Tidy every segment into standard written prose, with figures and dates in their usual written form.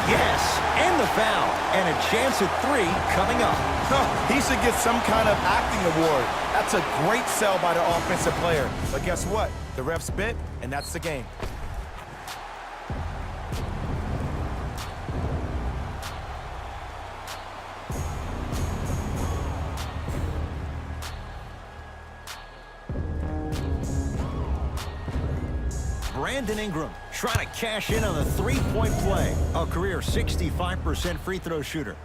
Yes, and the foul. And a chance at 3 coming up. He should get some kind of acting award. That's a great sell by the offensive player. But guess what? The refs bit, and that's the game. Brandon Ingram trying to cash in on the three-point play. A career 65% free throw shooter.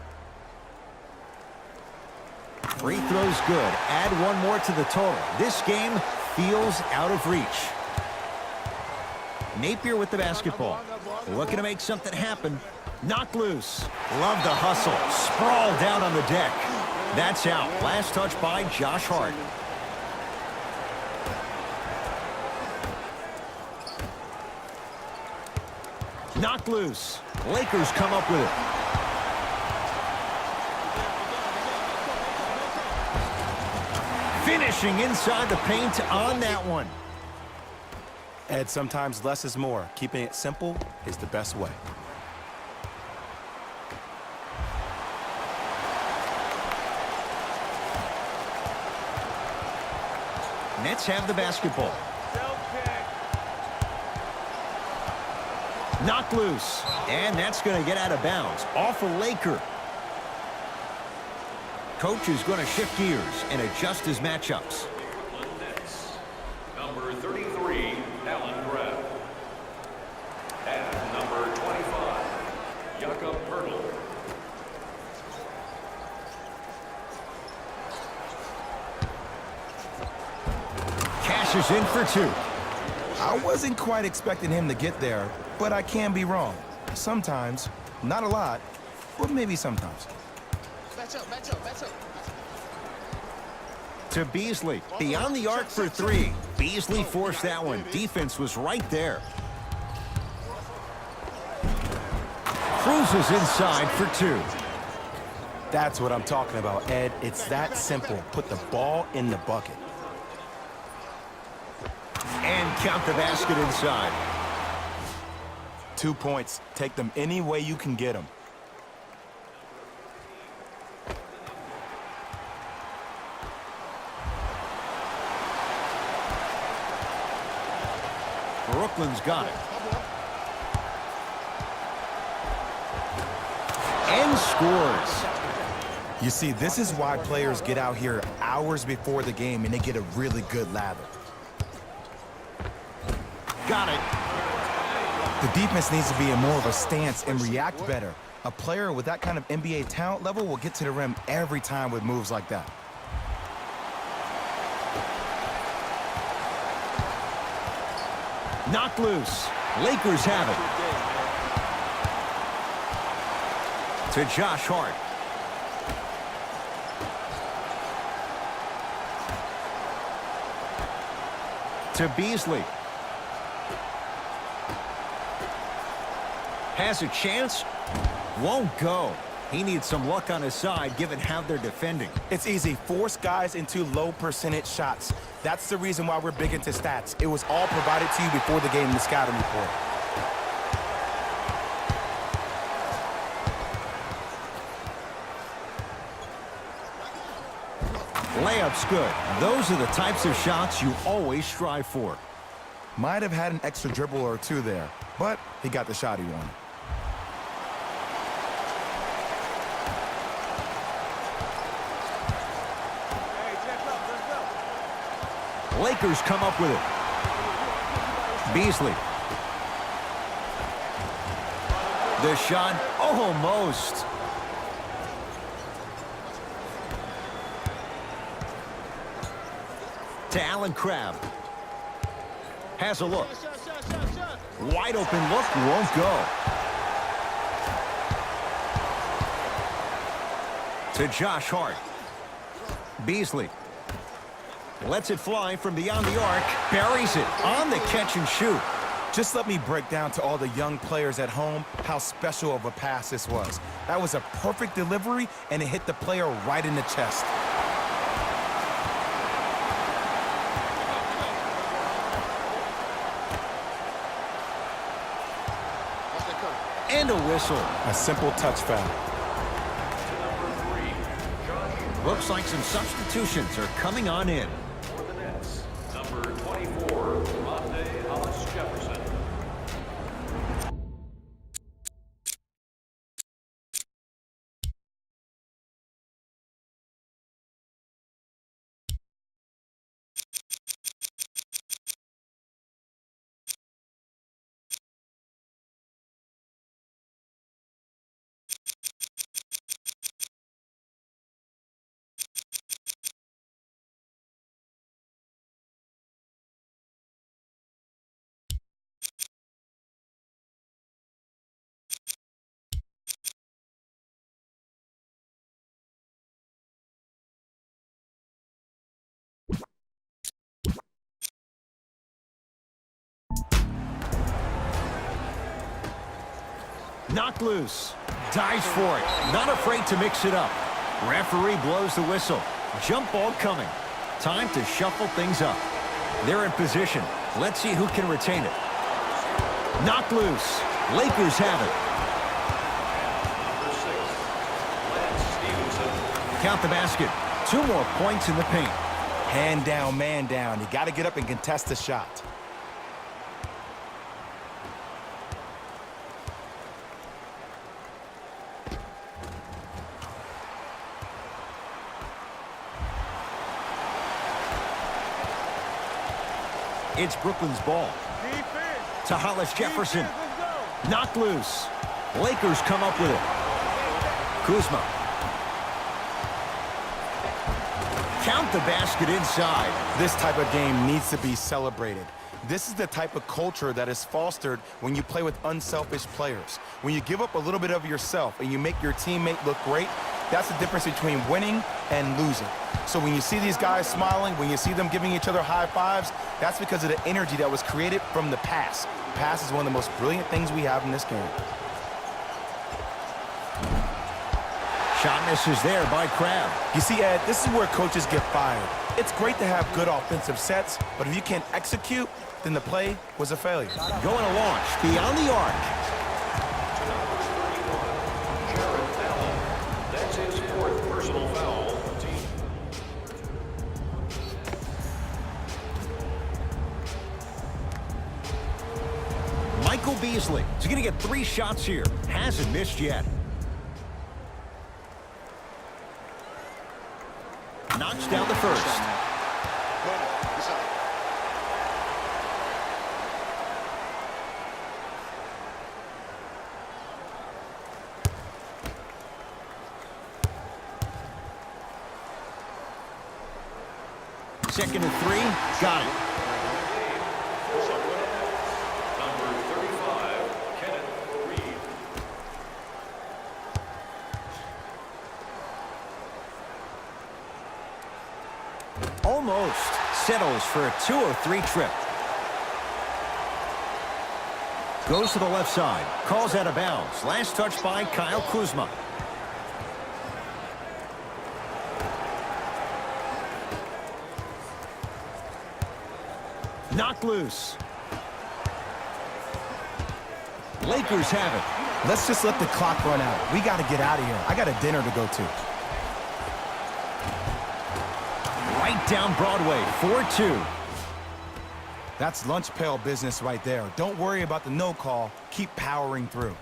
Free throws good. Add one more to the total. This game feels out of reach. Napier with the basketball. Looking to make something happen. Knocked loose. Love the hustle. Sprawled down on the deck. That's out. Last touch by Josh Hart. Knocked loose. Lakers come up with it. Finishing inside the paint on that one. Ed, sometimes less is more. Keeping it simple is the best way. Nets have the basketball. Knocked loose. And that's going to get out of bounds. Off a Laker. Coach is going to shift gears and adjust his matchups. Number 33, Allen Crabbe. And number 25, Jakob Poeltl. Cashes in for 2. I wasn't quite expecting him to get there, but I can be wrong. Sometimes, not a lot, but maybe sometimes. To Beasley. Beyond the arc for 3. Beasley forced that one. Defense was right there. Cruises inside for 2. That's what I'm talking about, Ed. It's that simple. Put the ball in the bucket. And count the basket inside. 2 points. Take them any way you can get them. Brooklyn's got it. And scores. You see, this is why players get out here hours before the game and they get a really good lather. Got it. The defense needs to be in more of a stance and react better. A player with that kind of NBA talent level will get to the rim every time with moves like that. Knocked loose. Lakers have it. To Josh Hart. To Beasley. Has a chance. Won't go. He needs some luck on his side given how they're defending. It's easy. Force guys into low percentage shots. That's the reason why we're big into stats. It was all provided to you before the game in the scouting report. Layup's good. Those are the types of shots you always strive for. Might have had an extra dribble or 2 there, but he got the shot he wanted. Lakers come up with it. Beasley. The shot almost. To Allen Crabbe. Has a look. Wide open look, won't go. To Josh Hart. Beasley. Lets it fly from beyond the arc. Buries it on the catch and shoot. Just let me break down to all the young players at home how special of a pass this was. That was a perfect delivery, and it hit the player right in the chest. And a whistle. A simple touch foul. Looks like some substitutions are coming on in. For the Nets, number 24, Rondé Hollis-Jefferson. Knocked loose. Dives for it. Not afraid to mix it up. Referee blows the whistle. Jump ball coming. Time to shuffle things up. They're in position. Let's see who can retain it. Knocked loose. Lakers have it. Number 6, Lance Stevenson. Count the basket. 2 more points in the paint. Hand down, man down. You got to get up and contest the shot. It's Brooklyn's ball. To Hollis-Jefferson. Knocked loose. Lakers come up with it. Kuzma. Count the basket inside. This type of game needs to be celebrated. This is the type of culture that is fostered when you play with unselfish players. When you give up a little bit of yourself and you make your teammate look great, that's the difference between winning and losing. So when you see these guys smiling, when you see them giving each other high fives, that's because of the energy that was created from the pass. Pass is one of the most brilliant things we have in this game. Shot misses there by Crabbe. You see, Ed, this is where coaches get fired. It's great to have good offensive sets, but if you can't execute, then the play was a failure. Going to launch beyond the arc. Jarrett Allen. That's his 4th personal foul on the team. Michael Beasley. He's going to get 3 shots here. Hasn't missed yet. Knocks down the first. Second and 3. Got it. Number 35, Kenneth Reed. Almost settles for a 203 trip. Goes to the left side. Calls out of bounds. Last touch by Kyle Kuzma. Knocked loose. Lakers have it. Let's just let the clock run out. We got to get out of here. I got a dinner to go to. Right down Broadway, 4-2. That's lunch pail business right there. Don't worry about the no call. Keep powering through.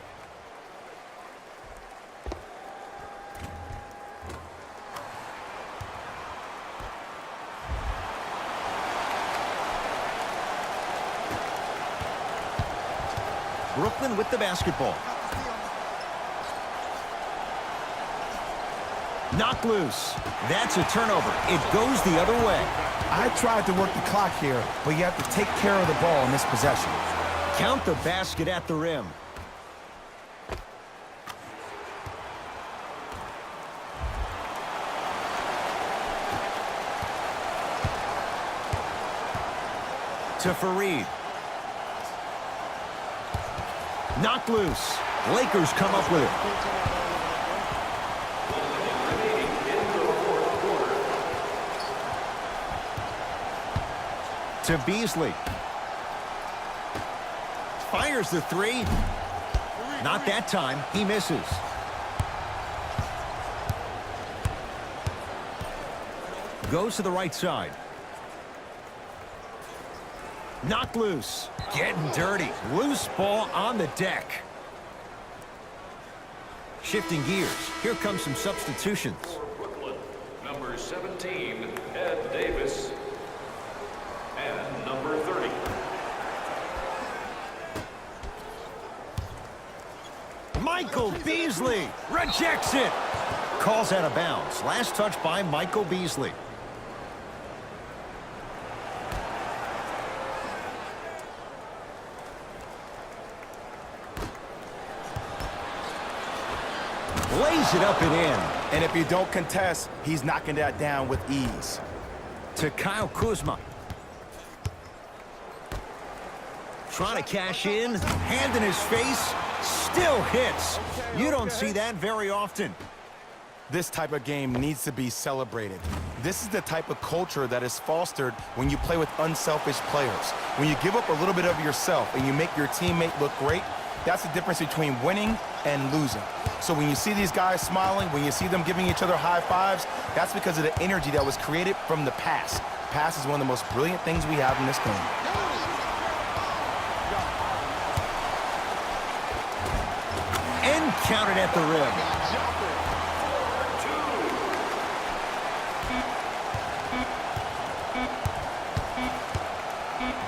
Brooklyn with the basketball. Knocked loose. That's a turnover. It goes the other way. I tried to work the clock here, but you have to take care of the ball in this possession. Count the basket at the rim. To Fareed. Knocked loose. Lakers come up with it. To Beasley. Fires the 3. Not that time. He misses. Goes to the right side. Knocked loose. Getting dirty. Loose ball on the deck. Shifting gears. Here comes some substitutions. For Brooklyn, number 17, Ed Davis. And number 30. Michael Beasley rejects it. Calls out of bounds. Last touch by Michael Beasley. Lays it up and in. And if you don't contest, he's knocking that down with ease. To Kyle Kuzma. Trying to cash in. Hand in his face. Still hits. You don't see that very often. This type of game needs to be celebrated. This is the type of culture that is fostered when you play with unselfish players. When you give up a little bit of yourself and you make your teammate look great, that's the difference between winning and losing. So when you see these guys smiling, when you see them giving each other high fives, that's because of the energy that was created from the pass. Pass is one of the most brilliant things we have in this game. And counted at the rim.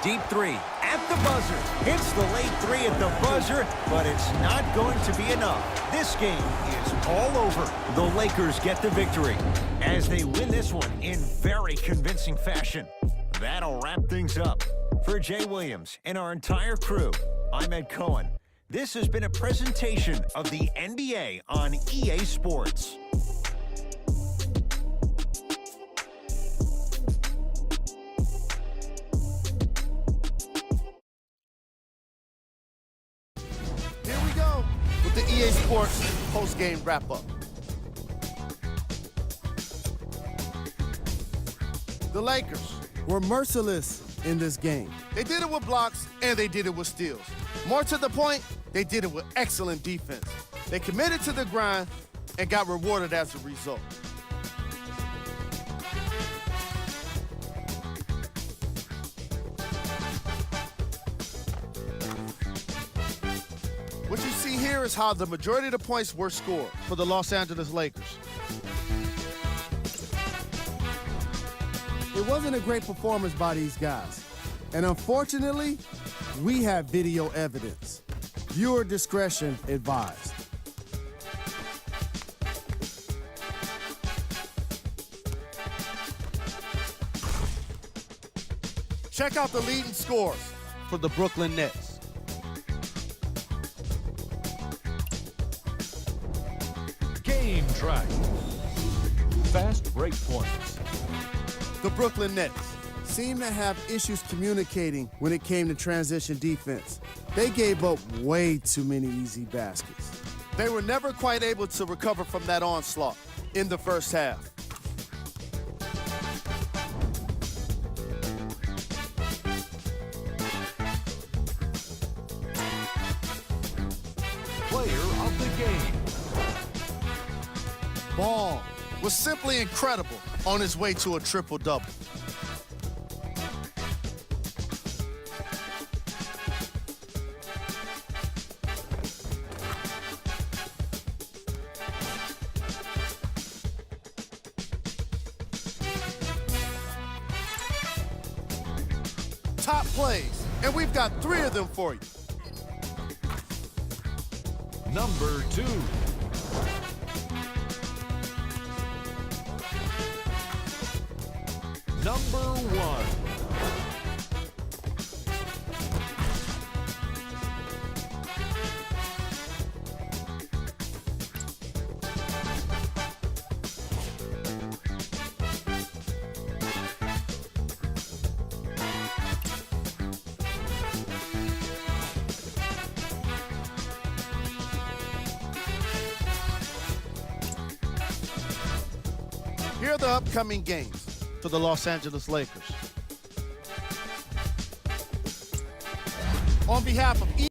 Deep three at the buzzer. Hits the late three at the buzzer, but it's not going to be enough. This game is all over. The Lakers get the victory as they win this one in very convincing fashion. That'll wrap things up. For Jay Williams and our entire crew, I'm Ed Cohen. This has been a presentation of the NBA on EA Sports. Here we go with the EA Sports post-game wrap-up. The Lakers were merciless in this game. They did it with blocks, and they did it with steals. More to the point, they did it with excellent defense. They committed to the grind and got rewarded as a result. What you see here is how the majority of the points were scored for the Los Angeles Lakers. It wasn't a great performance by these guys. And unfortunately, we have video evidence. Viewer discretion advised. Check out the leading scores for the Brooklyn Nets. Game track. Fast break points. The Brooklyn Nets seemed to have issues communicating when it came to transition defense. They gave up way too many easy baskets. They were never quite able to recover from that onslaught in the first half. Player of the game. Ball was simply incredible on his way to a triple-double. Top plays, and we've got 3 of them for you. Number 2. Number 1. Here are the upcoming games for the Los Angeles Lakers. On behalf of